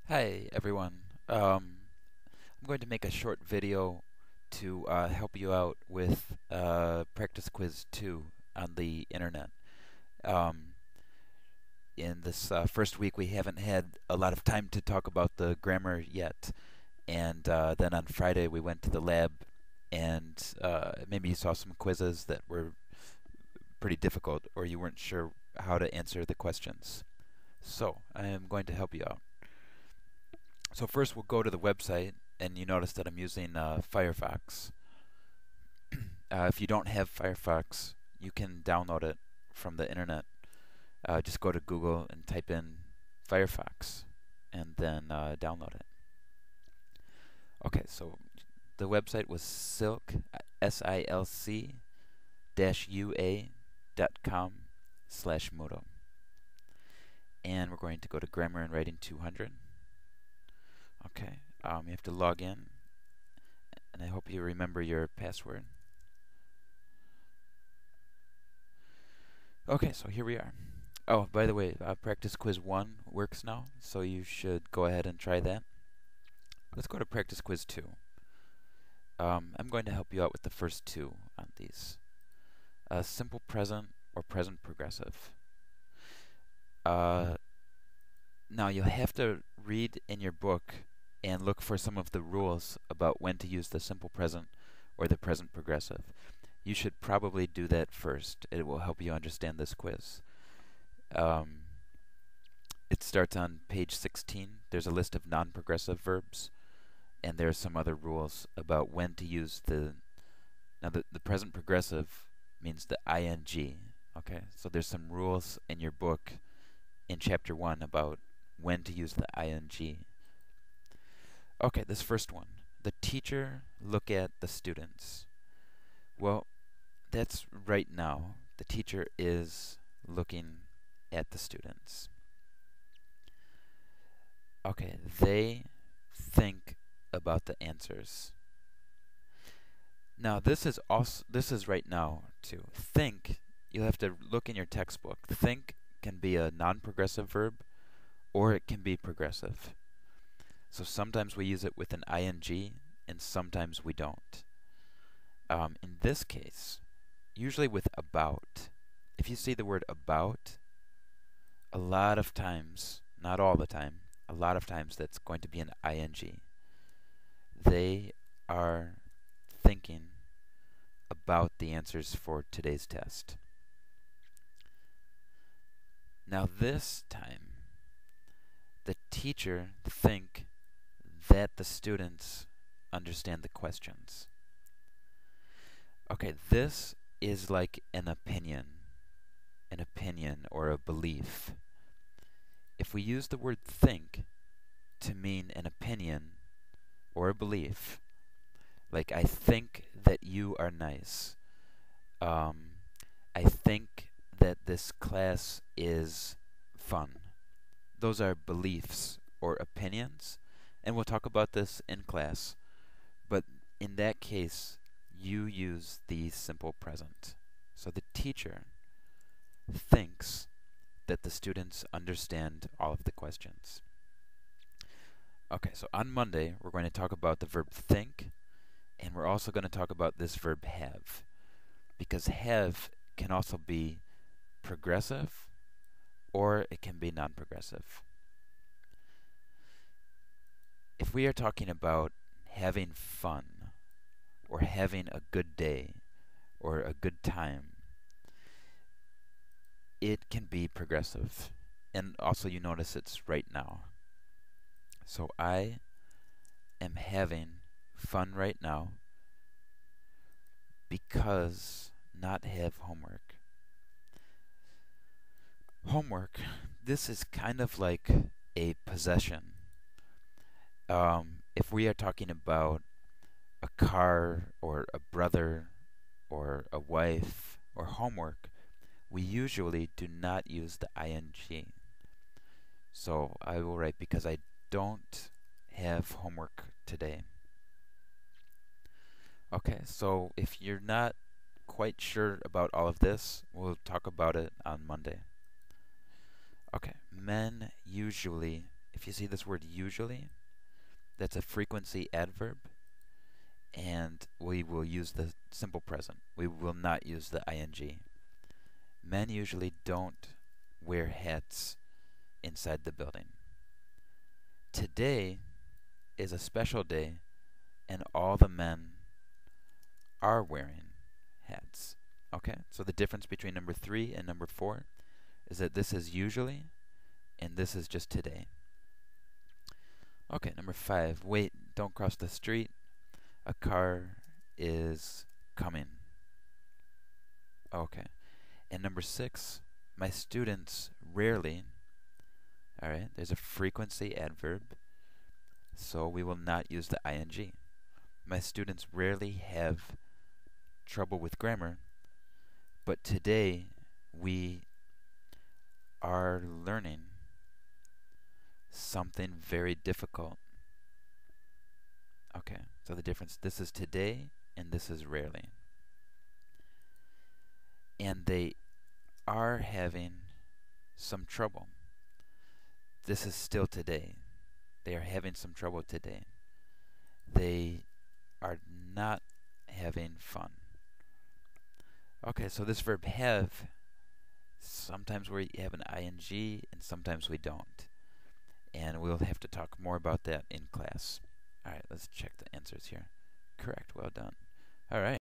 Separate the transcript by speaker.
Speaker 1: Hi everyone. I'm going to make a short video to help you out with Practice Quiz 2 on the internet. Um, in this first week, we haven't had a lot of time to talk about the grammar yet, and then on Friday we went to the lab, and maybe you saw some quizzes that were pretty difficult, or you weren't sure how to answer the questions. So I am going to help you out. So first we'll go to the website, and you notice that I'm using Firefox. If you don't have Firefox, you can download it from the internet. Just go to Google and type in Firefox, and then download it. Okay, so the website was silk, SILC ua.com/Moodle. And we're going to go to Grammar and Writing 200. Okay, you have to log in, and I hope you remember your password. Okay, so here we are. Oh, by the way, Practice Quiz 1 works now, so you should go ahead and try that. Let's go to Practice Quiz 2. I'm going to help you out with the first two on these. Simple present or present progressive. Now you'll have to read in your book and look for some of the rules about when to use the simple present or the present progressive. You should probably do that first. It will help you understand this quiz. It starts on page 16. There's a list of non-progressive verbs, and there are some other rules about when to use the... Now, the present progressive means the ing. Okay, so there's some rules in your book in chapter 1 about when to use the ing. Okay, this first one. The teacher look at the students. Well, that's right now. The teacher is looking at the students. Okay, they think about the answers. Now this is right now too. Think, you'll have to look in your textbook. Think can be a non-progressive verb, or it can be progressive. So sometimes we use it with an ing, and sometimes we don't. In this case, usually with about, if you see the word about, a lot of times, not all the time, a lot of times that's going to be an ing. They are thinking about the answers for today's test. Now this time, the teacher think that the students understand the questions. Okay, this is like an opinion or a belief. If we use the word think to mean an opinion or a belief, like I think that you are nice, I think that this class is fun. Those are beliefs or opinions, and we'll talk about this in class. But in that case, you use the simple present. So the teacher thinks that the students understand all of the questions. Okay, so on Monday, we're going to talk about the verb think, and we're also going to talk about this verb have, because have can also be progressive or it can be non-progressive. If we are talking about having fun or having a good day or a good time, it can be progressive. And also you notice it's right now. So I am having fun right now because not have homework. Homework, this is kind of like a possession. If we are talking about a car or a brother or a wife or homework, we usually do not use the ing. So I will write because I don't have homework today. Okay, so if you're not quite sure about all of this, we'll talk about it on Monday. Okay, men usually if you see this word usually, that's a frequency adverb, and we will use the simple present. We will not use the ing. Men usually don't wear hats inside the building. Today is a special day, and all the men are wearing hats. Okay, so the difference between number 3 and number 4 is that this is usually, and this is just today. Okay, number 5. Wait, don't cross the street. A car is coming. Okay. And number 6. My students rarely. Alright, there's a frequency adverb, so we will not use the ing. My students rarely have trouble with grammar, but today we are learning something very difficult. Okay, so the difference, this is today and this is rarely. And they are having some trouble. This is still today. They are having some trouble today. They are not having fun. Okay, so this verb have, sometimes we have an ing and sometimes we don't. And we'll have to talk more about that in class. Alright, let's check the answers here. Correct, well done. Alright.